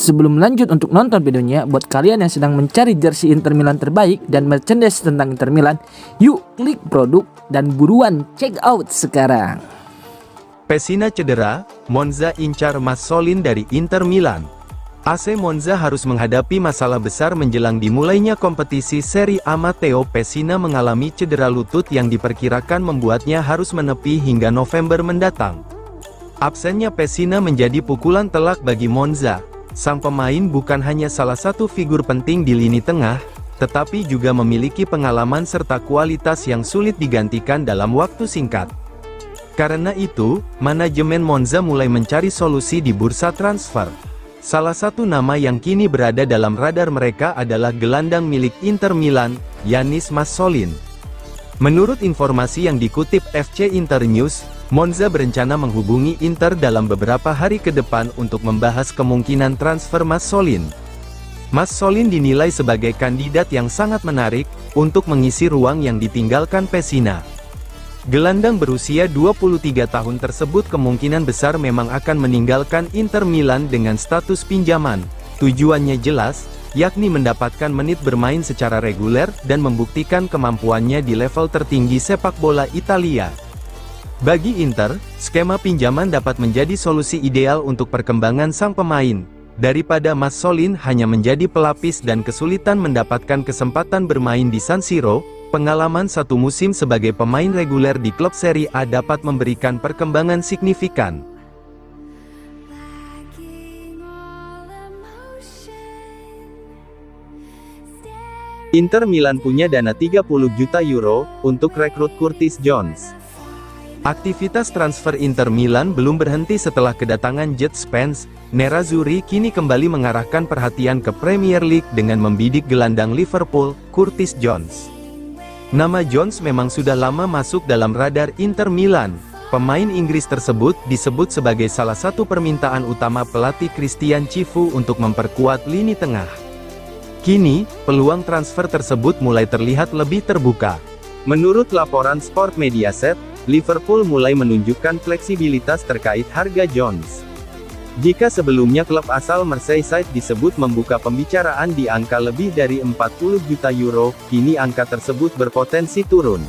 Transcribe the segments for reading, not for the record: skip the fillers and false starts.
Sebelum lanjut untuk nonton videonya, buat kalian yang sedang mencari jersey Inter Milan terbaik dan merchandise tentang Inter Milan, yuk klik produk dan buruan check out sekarang. Pessina cedera, Monza incar Masolin dari Inter Milan. AC Monza harus menghadapi masalah besar menjelang dimulainya kompetisi Serie A. Matteo Pessina mengalami cedera lutut yang diperkirakan membuatnya harus menepi hingga November mendatang. Absennya Pessina menjadi pukulan telak bagi Monza. Sang pemain bukan hanya salah satu figur penting di lini tengah, tetapi juga memiliki pengalaman serta kualitas yang sulit digantikan dalam waktu singkat. Karena itu, manajemen Monza mulai mencari solusi di bursa transfer. Salah satu nama yang kini berada dalam radar mereka adalah gelandang milik Inter Milan, Yanis Masolin. Menurut informasi yang dikutip FC Internews, Monza berencana menghubungi Inter dalam beberapa hari ke depan untuk membahas kemungkinan transfer Masolin. Masolin dinilai sebagai kandidat yang sangat menarik untuk mengisi ruang yang ditinggalkan Pessina. Gelandang berusia 23 tahun tersebut kemungkinan besar memang akan meninggalkan Inter Milan dengan status pinjaman. Tujuannya jelas, yakni mendapatkan menit bermain secara reguler dan membuktikan kemampuannya di level tertinggi sepak bola Italia. Bagi Inter, skema pinjaman dapat menjadi solusi ideal untuk perkembangan sang pemain, daripada Masolin hanya menjadi pelapis dan kesulitan mendapatkan kesempatan bermain di San Siro. Pengalaman satu musim sebagai pemain reguler di klub Serie A dapat memberikan perkembangan signifikan. Inter Milan punya dana 30 juta euro untuk rekrut Curtis Jones. Aktivitas transfer Inter Milan belum berhenti setelah kedatangan Jet Spence. Nerazzurri kini kembali mengarahkan perhatian ke Premier League dengan membidik gelandang Liverpool, Curtis Jones. Nama Jones memang sudah lama masuk dalam radar Inter Milan. Pemain Inggris tersebut disebut sebagai salah satu permintaan utama pelatih Christian Chivu untuk memperkuat lini tengah. Kini, peluang transfer tersebut mulai terlihat lebih terbuka. Menurut laporan Sport Mediaset, Liverpool mulai menunjukkan fleksibilitas terkait harga Jones. Jika sebelumnya klub asal Merseyside disebut membuka pembicaraan di angka lebih dari 40 juta euro, kini angka tersebut berpotensi turun.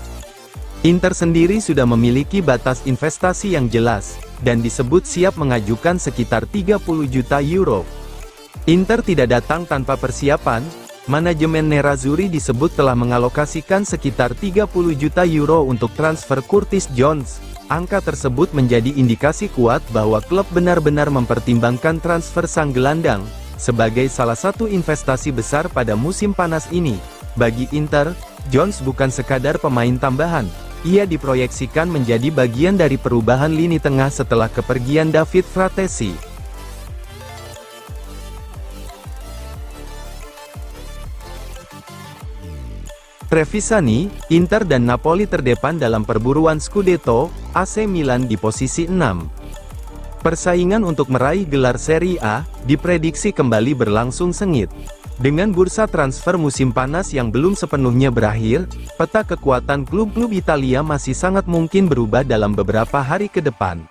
Inter sendiri sudah memiliki batas investasi yang jelas, dan disebut siap mengajukan sekitar 30 juta euro. Inter tidak datang tanpa persiapan. Manajemen Nerazzurri disebut telah mengalokasikan sekitar 30 juta euro untuk transfer Curtis Jones. Angka tersebut menjadi indikasi kuat bahwa klub benar-benar mempertimbangkan transfer sang gelandang, sebagai salah satu investasi besar pada musim panas ini. Bagi Inter, Jones bukan sekadar pemain tambahan. Ia diproyeksikan menjadi bagian dari perubahan lini tengah setelah kepergian David Fratesi. Trevisani, Inter dan Napoli terdepan dalam perburuan Scudetto, AC Milan di posisi 6. Persaingan untuk meraih gelar Serie A, diprediksi kembali berlangsung sengit. Dengan bursa transfer musim panas yang belum sepenuhnya berakhir, peta kekuatan klub-klub Italia masih sangat mungkin berubah dalam beberapa hari ke depan.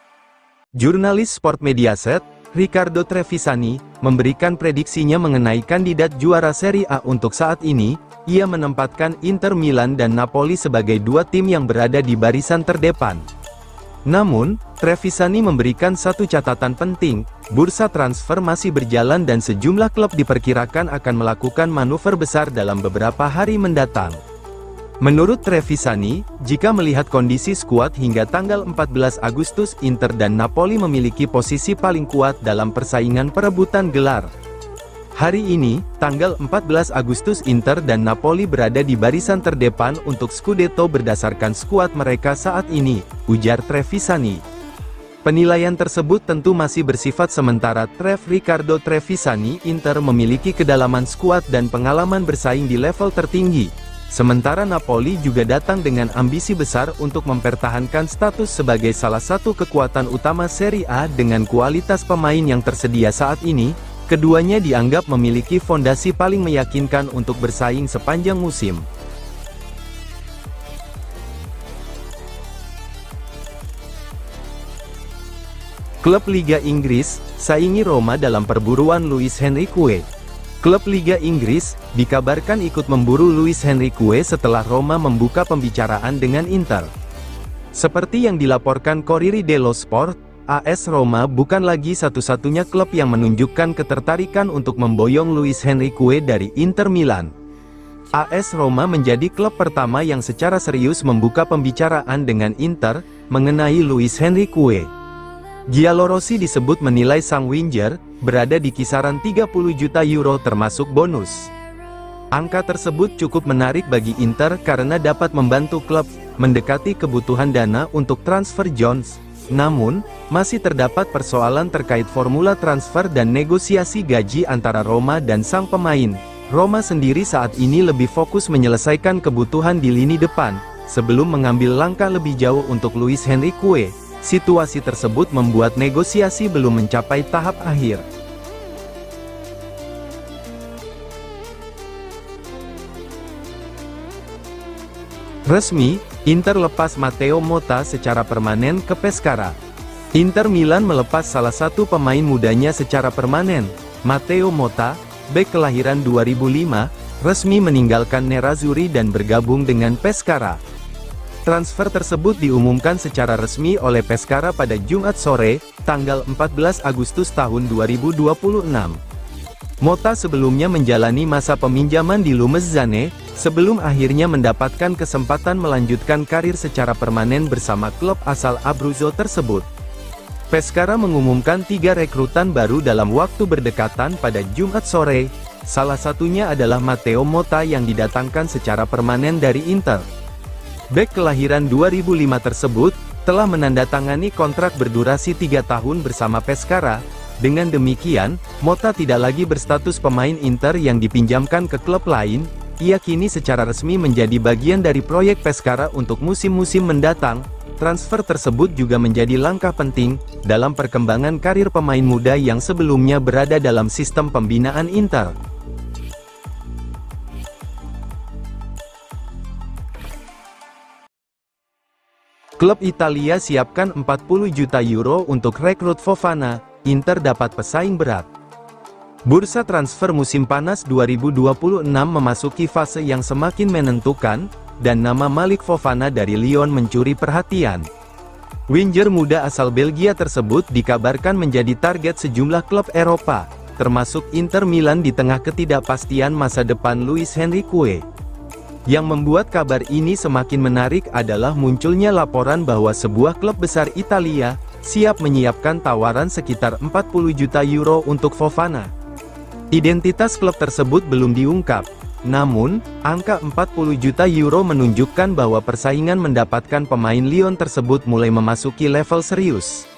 Jurnalis Sport Mediaset, Riccardo Trevisani, memberikan prediksinya mengenai kandidat juara Serie A untuk saat ini. Ia menempatkan Inter Milan dan Napoli sebagai dua tim yang berada di barisan terdepan. Namun, Trevisani memberikan satu catatan penting, bursa transfer masih berjalan dan sejumlah klub diperkirakan akan melakukan manuver besar dalam beberapa hari mendatang. Menurut Trevisani, jika melihat kondisi skuad hingga tanggal 14 Agustus, Inter dan Napoli memiliki posisi paling kuat dalam persaingan perebutan gelar. Hari ini, tanggal 14 Agustus Inter dan Napoli berada di barisan terdepan untuk Scudetto berdasarkan skuad mereka saat ini, ujar Trevisani. Penilaian tersebut tentu masih bersifat sementara. Riccardo Trevisani, Inter memiliki kedalaman skuad dan pengalaman bersaing di level tertinggi. Sementara Napoli juga datang dengan ambisi besar untuk mempertahankan status sebagai salah satu kekuatan utama Serie A dengan kualitas pemain yang tersedia saat ini. Keduanya dianggap memiliki fondasi paling meyakinkan untuk bersaing sepanjang musim. Klub Liga Inggris, saingi Roma dalam perburuan Luis Henrique. Klub Liga Inggris, dikabarkan ikut memburu Luis Henrique setelah Roma membuka pembicaraan dengan Inter. Seperti yang dilaporkan Corriere dello Sport, AS Roma bukan lagi satu-satunya klub yang menunjukkan ketertarikan untuk memboyong Luis Henrique dari Inter Milan. AS Roma menjadi klub pertama yang secara serius membuka pembicaraan dengan Inter mengenai Luis Henrique. Giallorossi disebut menilai sang winger berada di kisaran 30 juta euro termasuk bonus. Angka tersebut cukup menarik bagi Inter karena dapat membantu klub mendekati kebutuhan dana untuk transfer Jones. Namun, masih terdapat persoalan terkait formula transfer dan negosiasi gaji antara Roma dan sang pemain. Roma sendiri saat ini lebih fokus menyelesaikan kebutuhan di lini depan, sebelum mengambil langkah lebih jauh untuk Luis Henrique. Situasi tersebut membuat negosiasi belum mencapai tahap akhir. Resmi, Inter lepas Matteo Motta secara permanen ke Pescara. Inter Milan melepas salah satu pemain mudanya secara permanen. Matteo Motta, bek kelahiran 2005, resmi meninggalkan Nerazzurri dan bergabung dengan Pescara. Transfer tersebut diumumkan secara resmi oleh Pescara pada Jumat sore, tanggal 14 Agustus tahun 2026. Motta sebelumnya menjalani masa peminjaman di Lumezzane, sebelum akhirnya mendapatkan kesempatan melanjutkan karir secara permanen bersama klub asal Abruzzo tersebut. Pescara mengumumkan 3 rekrutan baru dalam waktu berdekatan pada Jumat sore, salah satunya adalah Matteo Motta yang didatangkan secara permanen dari Inter. Bek kelahiran 2005 tersebut, telah menandatangani kontrak berdurasi 3 tahun bersama Pescara. Dengan demikian, Motta tidak lagi berstatus pemain Inter yang dipinjamkan ke klub lain, ia kini secara resmi menjadi bagian dari proyek Pescara untuk musim-musim mendatang. Transfer tersebut juga menjadi langkah penting, dalam perkembangan karir pemain muda yang sebelumnya berada dalam sistem pembinaan Inter. Klub Italia siapkan 40 juta euro untuk rekrut Fofana, Inter dapat pesaing berat. Bursa transfer musim panas 2026 memasuki fase yang semakin menentukan, dan nama Malik Fofana dari Lyon mencuri perhatian. Winger muda asal Belgia tersebut dikabarkan menjadi target sejumlah klub Eropa, termasuk Inter Milan di tengah ketidakpastian masa depan Luis Henrique. Yang membuat kabar ini semakin menarik adalah munculnya laporan bahwa sebuah klub besar Italia siap menyiapkan tawaran sekitar 40 juta euro untuk Fofana. Identitas klub tersebut belum diungkap, namun, angka 40 juta euro menunjukkan bahwa persaingan mendapatkan pemain Lyon tersebut mulai memasuki level serius.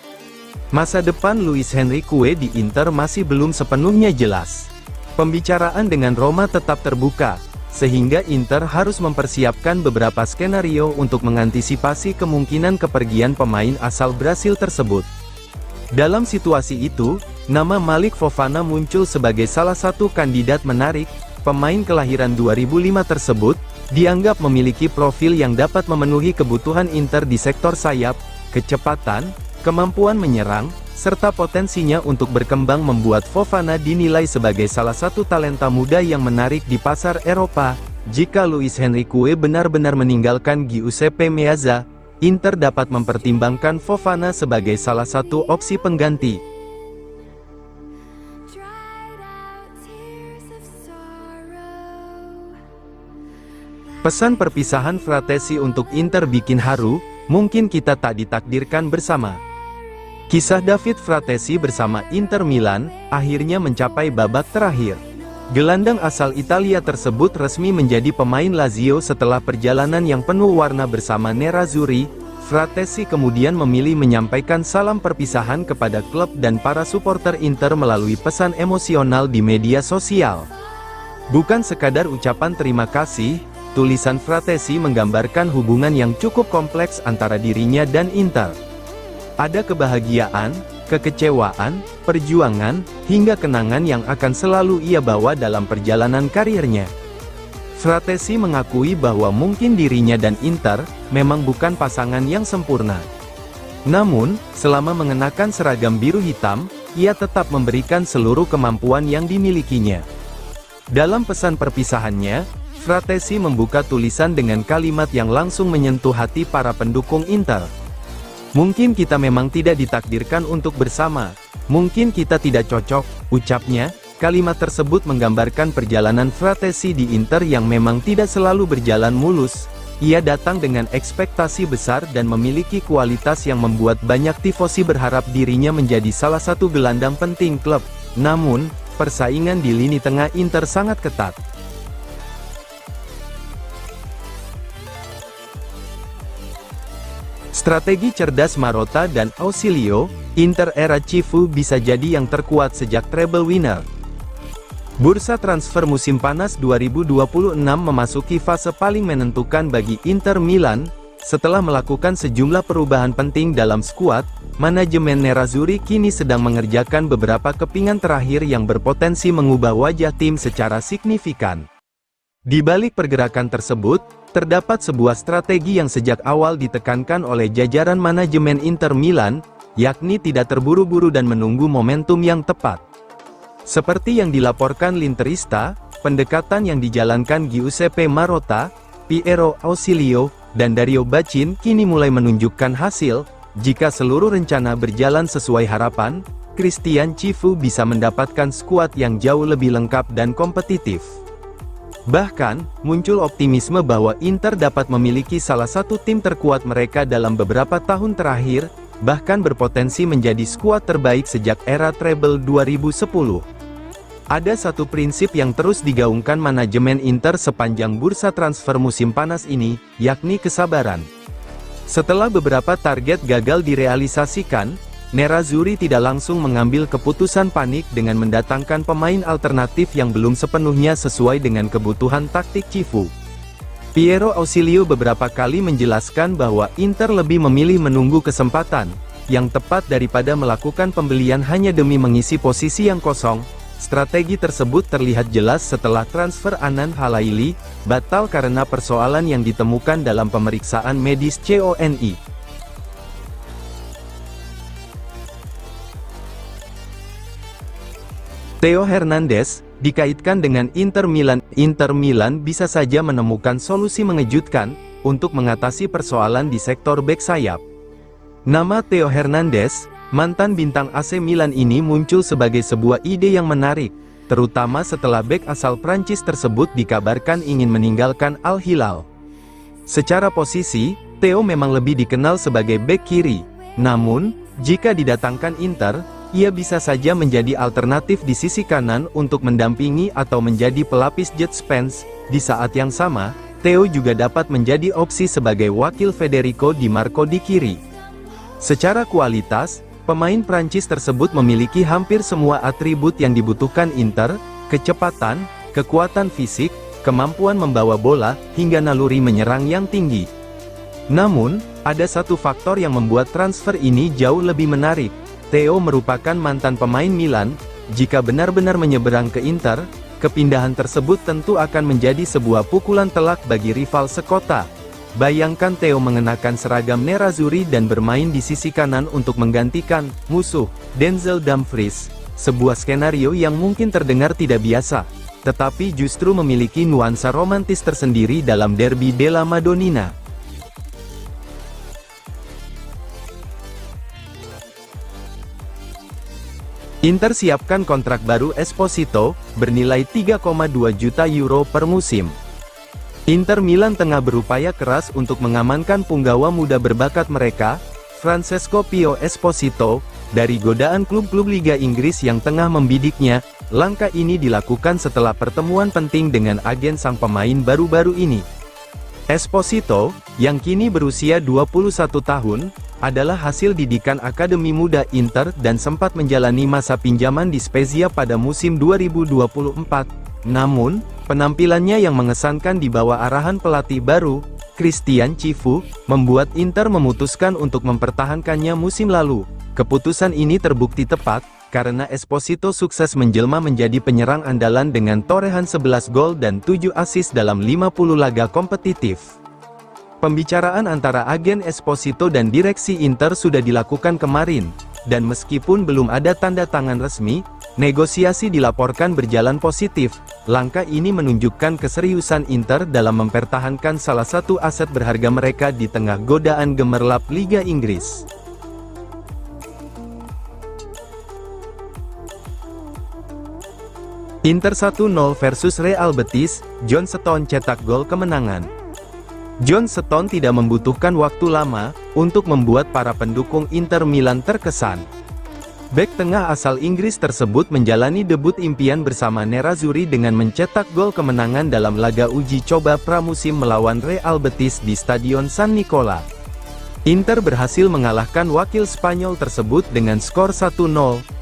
Masa depan Luis Henrique di Inter masih belum sepenuhnya jelas. Pembicaraan dengan Roma tetap terbuka, sehingga Inter harus mempersiapkan beberapa skenario untuk mengantisipasi kemungkinan kepergian pemain asal Brasil tersebut. Dalam situasi itu, nama Malik Fofana muncul sebagai salah satu kandidat menarik. Pemain kelahiran 2005 tersebut dianggap memiliki profil yang dapat memenuhi kebutuhan Inter di sektor sayap, kecepatan, kemampuan menyerang, serta potensinya untuk berkembang membuat Fofana dinilai sebagai salah satu talenta muda yang menarik di pasar Eropa. Jika Luis Henrique benar-benar meninggalkan Giuseppe Meazza, Inter dapat mempertimbangkan Fofana sebagai salah satu opsi pengganti. Pesan perpisahan Fratesi untuk Inter bikin haru, mungkin kita tak ditakdirkan bersama. Kisah David Fratesi bersama Inter Milan, akhirnya mencapai babak terakhir. Gelandang asal Italia tersebut resmi menjadi pemain Lazio setelah perjalanan yang penuh warna bersama Nerazzurri. Fratesi kemudian memilih menyampaikan salam perpisahan kepada klub dan para supporter Inter melalui pesan emosional di media sosial. Bukan sekadar ucapan terima kasih, tulisan Fratesi menggambarkan hubungan yang cukup kompleks antara dirinya dan Inter. Ada kebahagiaan, kekecewaan, perjuangan, hingga kenangan yang akan selalu ia bawa dalam perjalanan karirnya. Fratesi mengakui bahwa mungkin dirinya dan Inter memang bukan pasangan yang sempurna. Namun, selama mengenakan seragam biru hitam, ia tetap memberikan seluruh kemampuan yang dimilikinya. Dalam pesan perpisahannya, Fratesi membuka tulisan dengan kalimat yang langsung menyentuh hati para pendukung Inter. "Mungkin kita memang tidak ditakdirkan untuk bersama. Mungkin kita tidak cocok," ucapnya. Kalimat tersebut menggambarkan perjalanan Fratesi di Inter yang memang tidak selalu berjalan mulus. Ia datang dengan ekspektasi besar dan memiliki kualitas yang membuat banyak tifosi berharap dirinya menjadi salah satu gelandang penting klub. Namun, persaingan di lini tengah Inter sangat ketat. Strategi cerdas Marotta dan Ausilio, Inter era Cifu bisa jadi yang terkuat sejak treble winner. Bursa transfer musim panas 2026 memasuki fase paling menentukan bagi Inter Milan. Setelah melakukan sejumlah perubahan penting dalam skuad, manajemen Nerazzurri kini sedang mengerjakan beberapa kepingan terakhir yang berpotensi mengubah wajah tim secara signifikan. Di balik pergerakan tersebut, terdapat sebuah strategi yang sejak awal ditekankan oleh jajaran manajemen Inter Milan, yakni tidak terburu-buru dan menunggu momentum yang tepat. Seperti yang dilaporkan L'Interista, pendekatan yang dijalankan Giuseppe Marotta, Piero Ausilio, dan Dario Bacin kini mulai menunjukkan hasil. Jika seluruh rencana berjalan sesuai harapan, Christian Cifu bisa mendapatkan skuad yang jauh lebih lengkap dan kompetitif. Bahkan, muncul optimisme bahwa Inter dapat memiliki salah satu tim terkuat mereka dalam beberapa tahun terakhir, bahkan berpotensi menjadi skuad terbaik sejak era treble 2010. Ada satu prinsip yang terus digaungkan manajemen Inter sepanjang bursa transfer musim panas ini, yakni kesabaran. Setelah beberapa target gagal direalisasikan, Nerazzurri tidak langsung mengambil keputusan panik dengan mendatangkan pemain alternatif yang belum sepenuhnya sesuai dengan kebutuhan taktik Cifu. Piero Ausilio beberapa kali menjelaskan bahwa Inter lebih memilih menunggu kesempatan yang tepat daripada melakukan pembelian hanya demi mengisi posisi yang kosong. Strategi tersebut terlihat jelas setelah transfer Anan Halaili batal karena persoalan yang ditemukan dalam pemeriksaan medis CONI. Theo Hernandez dikaitkan dengan Inter Milan. Inter Milan bisa saja menemukan solusi mengejutkan untuk mengatasi persoalan di sektor bek sayap. Nama Theo Hernandez, mantan bintang AC Milan ini muncul sebagai sebuah ide yang menarik, terutama setelah bek asal Prancis tersebut dikabarkan ingin meninggalkan Al Hilal. Secara posisi, Theo memang lebih dikenal sebagai bek kiri. Namun, jika didatangkan Inter, ia bisa saja menjadi alternatif di sisi kanan untuk mendampingi atau menjadi pelapis jet Spence. Di saat yang sama, Theo juga dapat menjadi opsi sebagai wakil Federico Di Marco di kiri. Secara kualitas, pemain Prancis tersebut memiliki hampir semua atribut yang dibutuhkan Inter: kecepatan, kekuatan fisik, kemampuan membawa bola, hingga naluri menyerang yang tinggi. Namun, ada satu faktor yang membuat transfer ini jauh lebih menarik. Theo merupakan mantan pemain Milan. Jika benar-benar menyeberang ke Inter, kepindahan tersebut tentu akan menjadi sebuah pukulan telak bagi rival sekota. Bayangkan Theo mengenakan seragam Nerazzurri dan bermain di sisi kanan untuk menggantikan musuh, Denzel Dumfries. Sebuah skenario yang mungkin terdengar tidak biasa, tetapi justru memiliki nuansa romantis tersendiri dalam Derby della Madonnina. Inter siapkan kontrak baru Esposito, bernilai 3,2 juta euro per musim. Inter Milan tengah berupaya keras untuk mengamankan punggawa muda berbakat mereka, Francesco Pio Esposito, dari godaan klub-klub Liga Inggris yang tengah membidiknya. Langkah ini dilakukan setelah pertemuan penting dengan agen sang pemain baru-baru ini. Esposito, yang kini berusia 21 tahun, adalah hasil didikan Akademi Muda Inter dan sempat menjalani masa pinjaman di Spezia pada musim 2024. Namun, penampilannya yang mengesankan di bawah arahan pelatih baru, Christian Cifu, membuat Inter memutuskan untuk mempertahankannya musim lalu. Keputusan ini terbukti tepat, karena Esposito sukses menjelma menjadi penyerang andalan dengan torehan 11 gol dan 7 assist dalam 50 laga kompetitif. Pembicaraan antara agen Esposito dan direksi Inter sudah dilakukan kemarin, dan meskipun belum ada tanda tangan resmi, negosiasi dilaporkan berjalan positif. Langkah ini menunjukkan keseriusan Inter dalam mempertahankan salah satu aset berharga mereka di tengah godaan gemerlap Liga Inggris. Inter 1-0 versus Real Betis, John Stones cetak gol kemenangan. John Stones tidak membutuhkan waktu lama untuk membuat para pendukung Inter Milan terkesan. Bek tengah asal Inggris tersebut menjalani debut impian bersama Nerazzurri dengan mencetak gol kemenangan dalam laga uji coba pramusim melawan Real Betis di Stadion San Nicola. Inter berhasil mengalahkan wakil Spanyol tersebut dengan skor 1-0,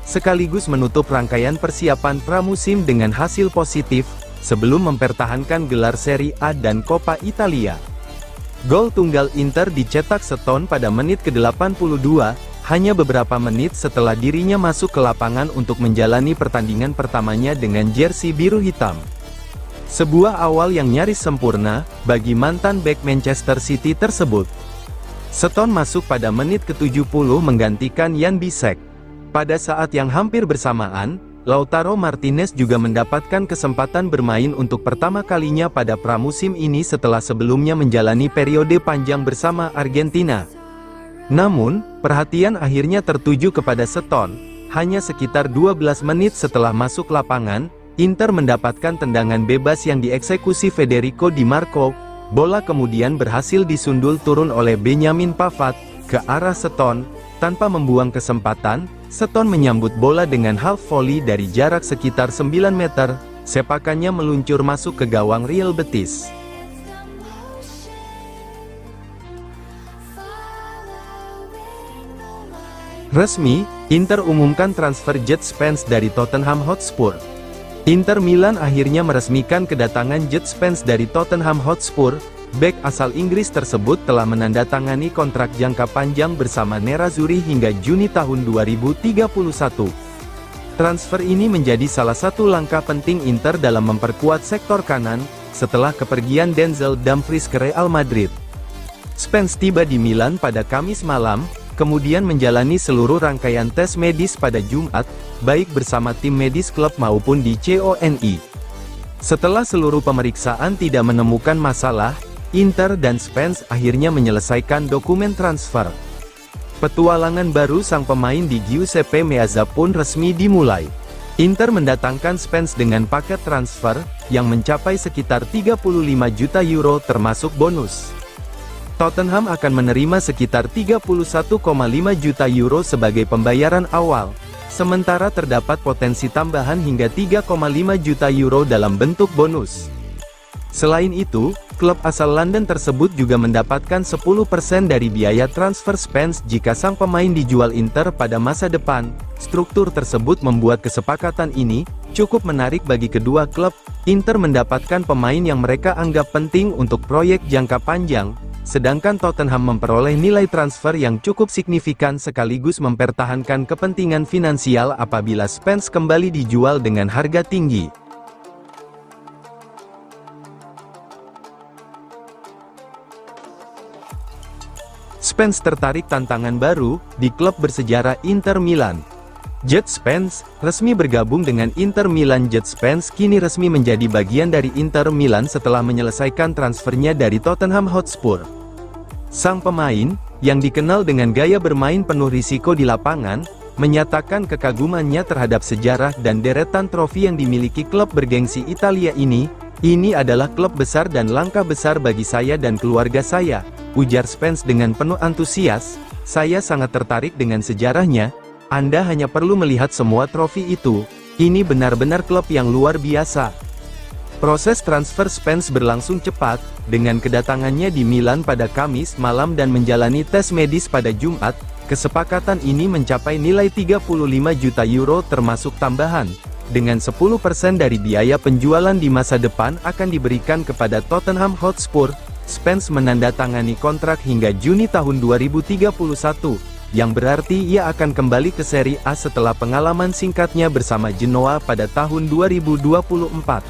sekaligus menutup rangkaian persiapan pramusim dengan hasil positif, sebelum mempertahankan gelar Serie A dan Coppa Italia. Gol tunggal Inter dicetak Stones pada menit ke-82, hanya beberapa menit setelah dirinya masuk ke lapangan untuk menjalani pertandingan pertamanya dengan jersey biru hitam. Sebuah awal yang nyaris sempurna, bagi mantan bek Manchester City tersebut. Stones masuk pada menit ke-70 menggantikan Jan Bisek. Pada saat yang hampir bersamaan, Lautaro Martinez juga mendapatkan kesempatan bermain untuk pertama kalinya pada pramusim ini setelah sebelumnya menjalani periode panjang bersama Argentina. Namun, perhatian akhirnya tertuju kepada Stones. Hanya sekitar 12 menit setelah masuk lapangan, Inter mendapatkan tendangan bebas yang dieksekusi Federico Di Marco. Bola kemudian berhasil disundul turun oleh Benjamin Pavard ke arah Stones. Tanpa membuang kesempatan, Stones menyambut bola dengan half volley dari jarak sekitar 9 meter, sepakannya meluncur masuk ke gawang Real Betis. Resmi, Inter umumkan transfer Jed Spence dari Tottenham Hotspur. Inter Milan akhirnya meresmikan kedatangan Jed Spence dari Tottenham Hotspur. Bek asal Inggris tersebut telah menandatangani kontrak jangka panjang bersama Nerazzurri hingga Juni tahun 2031. Transfer ini menjadi salah satu langkah penting Inter dalam memperkuat sektor kanan, setelah kepergian Denzel Dumfries ke Real Madrid. Spence tiba di Milan pada Kamis malam, kemudian menjalani seluruh rangkaian tes medis pada Jumat, baik bersama tim medis klub maupun di CONI. Setelah seluruh pemeriksaan tidak menemukan masalah, Inter dan Spence akhirnya menyelesaikan dokumen transfer. Petualangan baru sang pemain di Giuseppe Meazza pun resmi dimulai. Inter mendatangkan Spence dengan paket transfer, yang mencapai sekitar 35 juta euro termasuk bonus. Tottenham akan menerima sekitar 31,5 juta euro sebagai pembayaran awal, sementara terdapat potensi tambahan hingga 3,5 juta euro dalam bentuk bonus. Selain itu, klub asal London tersebut juga mendapatkan 10% dari biaya transfer Spence jika sang pemain dijual Inter pada masa depan. Struktur tersebut membuat kesepakatan ini cukup menarik bagi kedua klub. Inter mendapatkan pemain yang mereka anggap penting untuk proyek jangka panjang, sedangkan Tottenham memperoleh nilai transfer yang cukup signifikan sekaligus mempertahankan kepentingan finansial apabila Spence kembali dijual dengan harga tinggi. Spence tertarik tantangan baru di klub bersejarah Inter Milan. Jed Spence resmi bergabung dengan Inter Milan. Jed Spence kini resmi menjadi bagian dari Inter Milan setelah menyelesaikan transfernya dari Tottenham Hotspur. Sang pemain, yang dikenal dengan gaya bermain penuh risiko di lapangan, menyatakan kekagumannya terhadap sejarah dan deretan trofi yang dimiliki klub bergengsi Italia ini. "Ini adalah klub besar dan langkah besar bagi saya dan keluarga saya," ujar Spence dengan penuh antusias. "Saya sangat tertarik dengan sejarahnya. Anda hanya perlu melihat semua trofi itu. Ini benar-benar klub yang luar biasa." Proses transfer Spence berlangsung cepat, dengan kedatangannya di Milan pada Kamis malam dan menjalani tes medis pada Jumat. Kesepakatan ini mencapai nilai 35 juta euro termasuk tambahan, dengan 10% dari biaya penjualan di masa depan akan diberikan kepada Tottenham Hotspur. Spence menandatangani kontrak hingga Juni tahun 2031, yang berarti ia akan kembali ke Serie A setelah pengalaman singkatnya bersama Genoa pada tahun 2024.